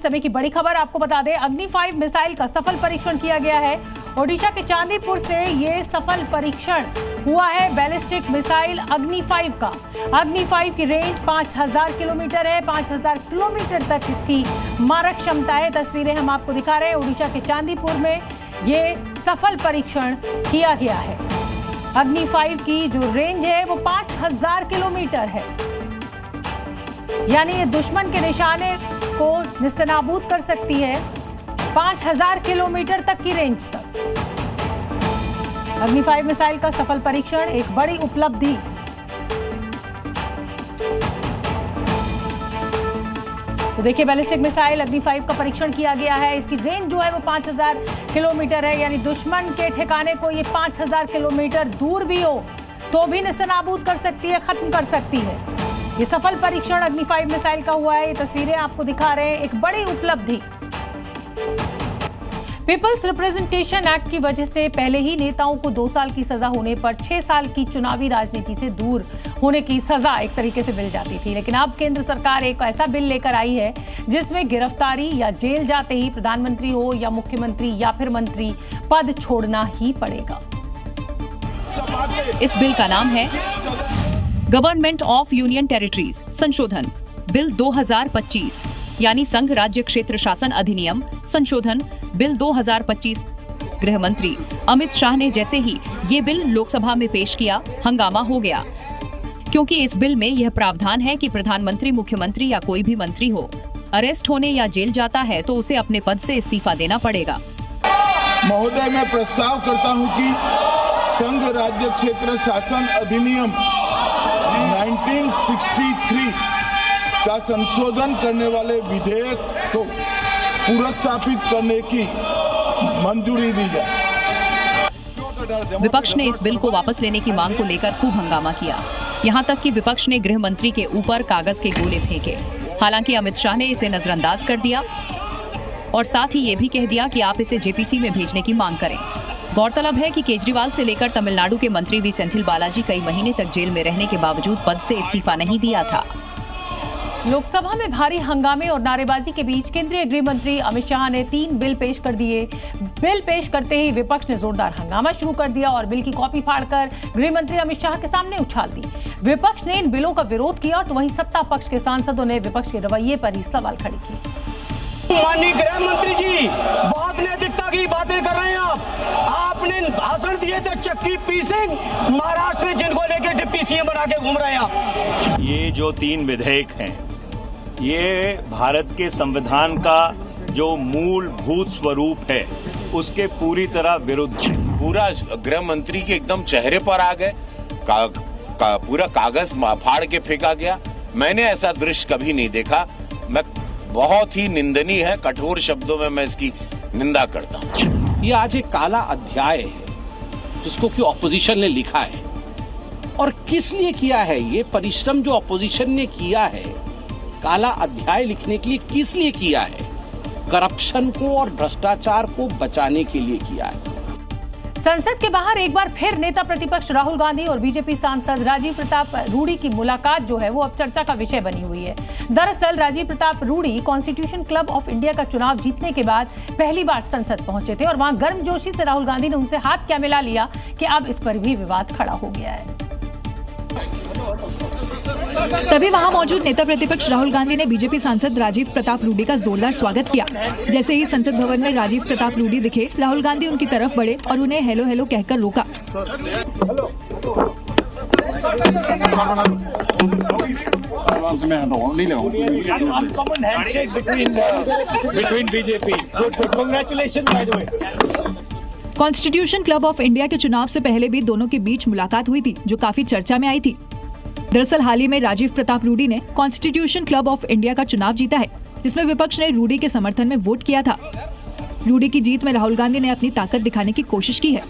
इस समय की बड़ी खबर आपको बता दें, अग्नि 5 मिसाइल का सफल परीक्षण किया गया है। ओडिशा के चांदीपुर से ये सफल परीक्षण हुआ है बैलिस्टिक मिसाइल अग्नि 5 का। अग्नि 5 की रेंज 5000 किलोमीटर है। 5000 किलोमीटर तक इसकी मारक क्षमता है। तस्वीरें हम आपको दिखा रहे हैं। ओडिशा के चांदीपुर में ये सफल परीक्षण किया गया है। अग्नि 5 की जो रेंज है वो 5000 किलोमीटर है, यानी ये दुश्मन के निशाने को निस्तनाबूद कर सकती है 5000 किलोमीटर तक की रेंज तक। अग्नि 5 मिसाइल का सफल परीक्षण एक बड़ी उपलब्धि। तो देखिए, बैलिस्टिक मिसाइल अग्नि 5 का परीक्षण किया गया है। इसकी रेंज जो है वो 5000 किलोमीटर है, यानी दुश्मन के ठिकाने को ये 5000 किलोमीटर दूर भी हो तो भी निस्तनाबूद कर सकती है, खत्म कर सकती है। ये सफल परीक्षण अग्नि 5 मिसाइल का हुआ है। ये तस्वीरें आपको दिखा रहे हैं, एक बड़ी उपलब्धि। पीपल्स रिप्रेजेंटेशन एक्ट की वजह से पहले ही नेताओं को 2 साल की सजा होने पर 6 साल की चुनावी राजनीति से दूर होने की सजा एक तरीके से मिल जाती थी, लेकिन अब केंद्र सरकार एक ऐसा बिल लेकर आई है जिसमें गिरफ्तारी या जेल जाते ही प्रधानमंत्री हो या मुख्यमंत्री या फिर मंत्री पद छोड़ना ही पड़ेगा। इस बिल का नाम है गवर्नमेंट ऑफ यूनियन टेरिटरीज संशोधन बिल 2025, यानी संघ राज्य क्षेत्र शासन अधिनियम संशोधन बिल 2025। गृह मंत्री अमित शाह ने जैसे ही ये बिल लोकसभा में पेश किया, हंगामा हो गया, क्योंकि इस बिल में यह प्रावधान है कि प्रधानमंत्री, मुख्यमंत्री या कोई भी मंत्री हो, अरेस्ट होने या जेल जाता है तो उसे अपने पद से इस्तीफा देना पड़ेगा। महोदय, मैं प्रस्ताव करता हूं कि संघ राज्य क्षेत्र शासन अधिनियम 1963 का संशोधन करने वाले विधेयक को पुनर्स्थापित करने की मंजूरी दी जाए। विपक्ष ने इस बिल को वापस लेने की मांग को लेकर खूब हंगामा किया। यहां तक कि विपक्ष ने गृह मंत्री के ऊपर कागज के गोले फेंके। हालांकि अमित शाह ने इसे नजरअंदाज कर दिया और साथ ही ये भी कह दिया कि आप इसे जेपीसी में भेजने की मांग करें। गौरतलब है कि केजरीवाल से लेकर तमिलनाडु के मंत्री वी सेंथिल बालाजी कई महीने तक जेल में रहने के बावजूद पद से इस्तीफा नहीं दिया था। लोकसभा में भारी हंगामे और नारेबाजी के बीच केंद्रीय गृह मंत्री अमित शाह ने 3 बिल पेश कर दिए। बिल पेश करते ही विपक्ष ने जोरदार हंगामा शुरू कर दिया और बिल की कॉपी फाड़कर गृह मंत्री अमित शाह के सामने उछाल दी। विपक्ष ने इन बिलों का विरोध किया तो वहीं सत्ता पक्ष के सांसदों ने विपक्ष के रवैये पर ही सवाल खड़े किए। माननीय गृह मंत्री जी, बहुत नैतिकता की बातें कर रहे हैं आपने भाषण दिए थे चक्की पीसिंग, महाराष्ट्र में जिनको लेके डिप्टी सीएम बना के घूम रहे हैं आप। ये जो 3 विधेयक हैं, ये भारत के संविधान का जो मूलभूत स्वरूप है उसके पूरी तरह विरुद्ध है। पूरा गृह मंत्री के एकदम चेहरे पर आ गए, पूरा कागज फाड़ के फेंका गया। मैंने ऐसा दृश्य कभी नहीं देखा। मैं बहुत ही निंदनीय है, कठोर शब्दों में मैं इसकी निंदा करता हूँ। ये आज एक काला अध्याय है जिसको कि ऑपोजिशन ने लिखा है, और किस लिए किया है ये परिश्रम जो ऑपोजिशन ने किया है काला अध्याय लिखने के लिए, किस लिए किया है? करप्शन को और भ्रष्टाचार को बचाने के लिए किया है। संसद के बाहर एक बार फिर नेता प्रतिपक्ष राहुल गांधी और बीजेपी सांसद राजीव प्रताप रूडी की मुलाकात जो है वो अब चर्चा का विषय बनी हुई है। दरअसल Rajiv Pratap Rudy constitution club of India का चुनाव जीतने के बाद पहली बार संसद पहुंचे थे और वहां गर्मजोशी से राहुल गांधी ने उनसे हाथ क्या मिला लिया कि अब इस पर भी विवाद खड़ा हो गया है। तभी वहां मौजूद नेता प्रतिपक्ष राहुल गांधी ने बीजेपी सांसद राजीव प्रताप रूडी का जोरदार स्वागत किया। जैसे ही संसद भवन में राजीव प्रताप रूडी दिखे, राहुल गांधी उनकी तरफ बढ़े और उन्हें हेलो हेलो कहकर रोका। कॉन्स्टिट्यूशन क्लब ऑफ इंडिया के चुनाव से पहले भी दोनों के बीच मुलाकात हुई थी जो काफी चर्चा में आई थी। दरअसल हाल ही में राजीव प्रताप रूडी ने कॉन्स्टिट्यूशन क्लब ऑफ इंडिया का चुनाव जीता है, जिसमें विपक्ष ने रूडी के समर्थन में वोट किया था। रूडी की जीत में राहुल गांधी ने अपनी ताकत दिखाने की कोशिश की है।